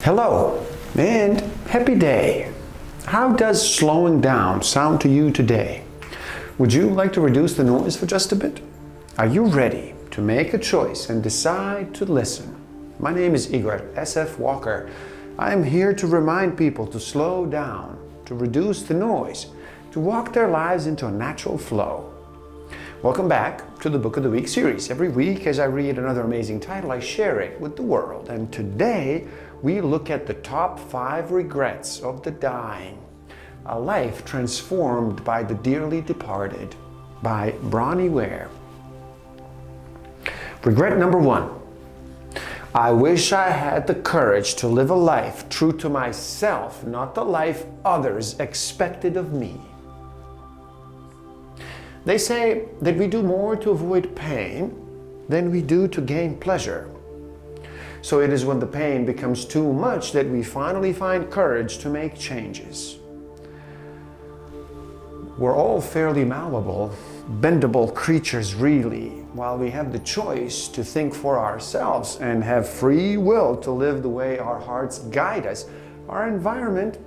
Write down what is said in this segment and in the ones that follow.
Hello and happy day. How does slowing down sound to you today? Would you like to reduce the noise for just a bit? Are you ready to make a choice and decide to listen? My name is Igor S.F. Walker. I am here to remind people to slow down, to reduce the noise, to walk their lives into a natural flow. Welcome back to the Book of the Week series. Every week as I read another amazing title, I share it with the world. And today we look at the top 5 regrets of the dying. A life transformed by the dearly departed, by Bronnie Ware. Regret number 1. I wish I had the courage to live a life true to myself, not the life others expected of me. They say that we do more to avoid pain than we do to gain pleasure. So it is when the pain becomes too much that we finally find courage to make changes. We're all fairly malleable, bendable creatures really, while we have the choice to think for ourselves and have free will to live the way our hearts guide us. Our environment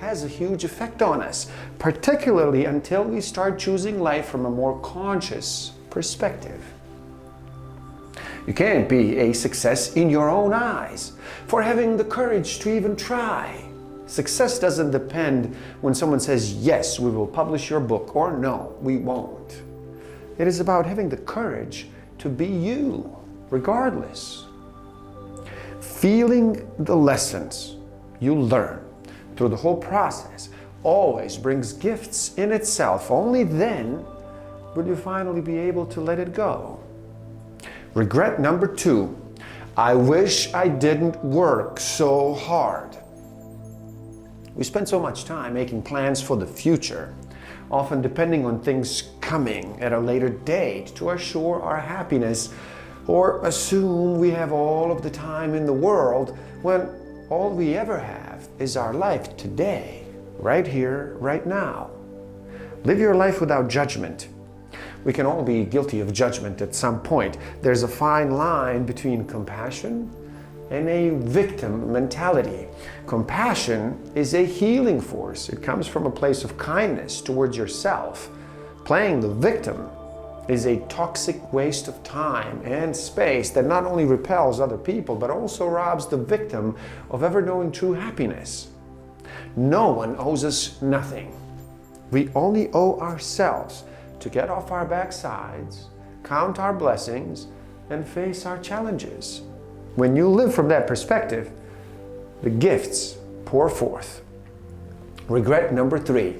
has a huge effect on us, particularly until we start choosing life from a more conscious perspective. You can't be a success in your own eyes for having the courage to even try. Success doesn't depend when someone says, yes, we will publish your book, or no, we won't. It is about having the courage to be you, regardless. Feeling the lessons you learn through the whole process always brings gifts in itself. Only then will you finally be able to let it go. Regret number 2. I wish I didn't work so hard. We spend so much time making plans for the future, often depending on things coming at a later date to assure our happiness, or assume we have all of the time in the world when all we ever have is our life today, right here, right now. Live your life without judgment. We can all be guilty of judgment at some point. There's a fine line between compassion and a victim mentality. Compassion is a healing force. It comes from a place of kindness towards yourself. Playing the victim is a toxic waste of time and space that not only repels other people, but also robs the victim of ever knowing true happiness. No one owes us nothing. We only owe ourselves to get off our backsides, count our blessings, and face our challenges. When you live from that perspective, the gifts pour forth. Regret number 3.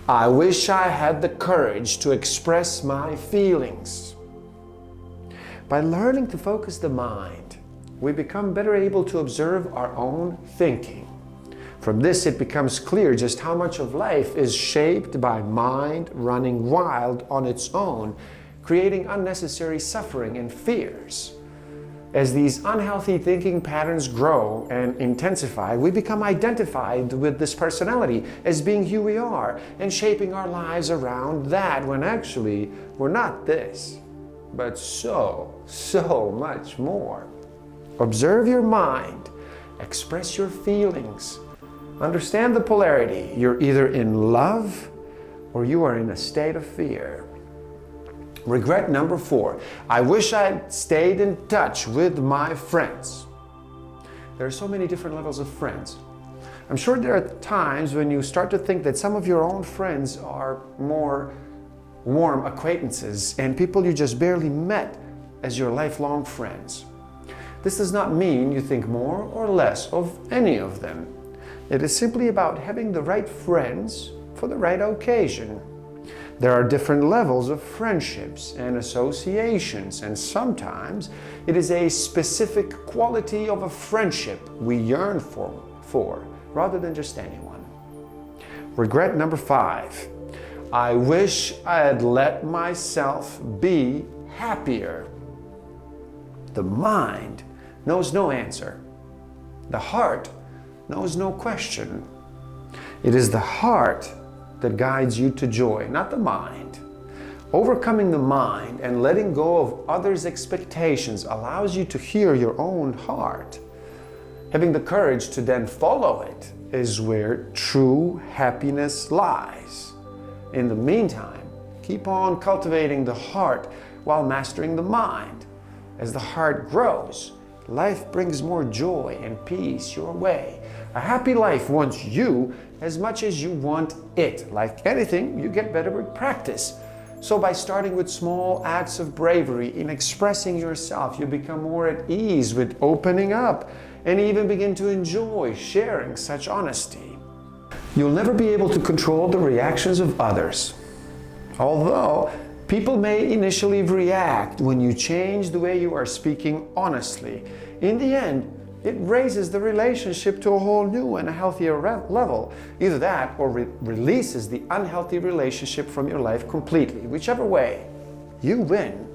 I wish I had the courage to express my feelings. By learning to focus the mind, we become better able to observe our own thinking. From this, it becomes clear just how much of life is shaped by mind running wild on its own, creating unnecessary suffering and fears. As these unhealthy thinking patterns grow and intensify, we become identified with this personality as being who we are and shaping our lives around that, when actually we're not this, but so much more. Observe your mind, express your feelings, understand the polarity. You're either in love or you are in a state of fear. Regret number 4. I wish I'd stayed in touch with my friends. There are so many different levels of friends. I'm sure there are times when you start to think that some of your own friends are more warm acquaintances and people you just barely met as your lifelong friends. This does not mean you think more or less of any of them. It is simply about having the right friends for the right occasion. There are different levels of friendships and associations, and sometimes it is a specific quality of a friendship we yearn for rather than just anyone. Regret number 5. I wish I had let myself be happier. The mind knows no answer. The heart knows no question. It is the heart that guides you to joy, not the mind. Overcoming the mind and letting go of others' expectations allows you to hear your own heart. Having the courage to then follow it is where true happiness lies. In the meantime, keep on cultivating the heart while mastering the mind. As the heart grows, life brings more joy and peace your way. A happy life wants you as much as you want it. Like anything, you get better with practice. So by starting with small acts of bravery in expressing yourself, you become more at ease with opening up and even begin to enjoy sharing such honesty. You'll never be able to control the reactions of others. Although people may initially react when you change the way you are speaking honestly, in the end, it raises the relationship to a whole new and a healthier level. Either that or releases the unhealthy relationship from your life completely. Whichever way, you win.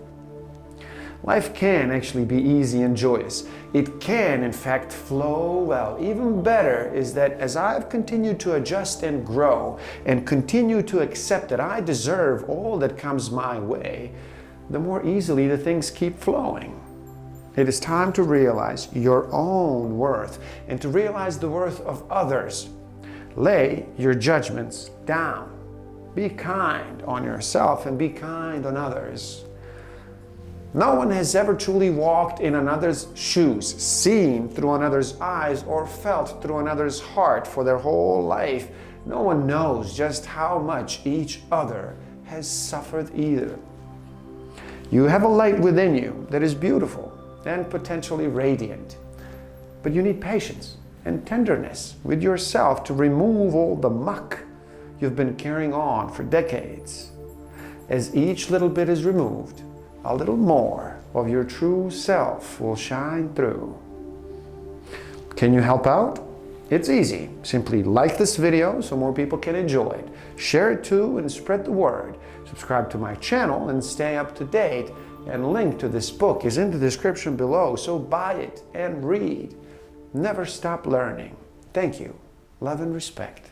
Life can actually be easy and joyous. It can, in fact, flow well. Even better is that as I've continued to adjust and grow and continue to accept that I deserve all that comes my way, the more easily the things keep flowing. It is time to realize your own worth and to realize the worth of others. Lay your judgments down. Be kind on yourself and be kind on others. No one has ever truly walked in another's shoes, seen through another's eyes, or felt through another's heart for their whole life. No one knows just how much each other has suffered either. You have a light within you that is beautiful and potentially radiant. But you need patience and tenderness with yourself to remove all the muck you've been carrying on for decades. As each little bit is removed, a little more of your true self will shine through. Can you help out? It's easy. Simply like this video so more people can enjoy it. Share it too and spread the word. Subscribe to my channel and stay up to date. And link to this book is in the description below, so buy it and read. Never stop learning. Thank you. Love and respect.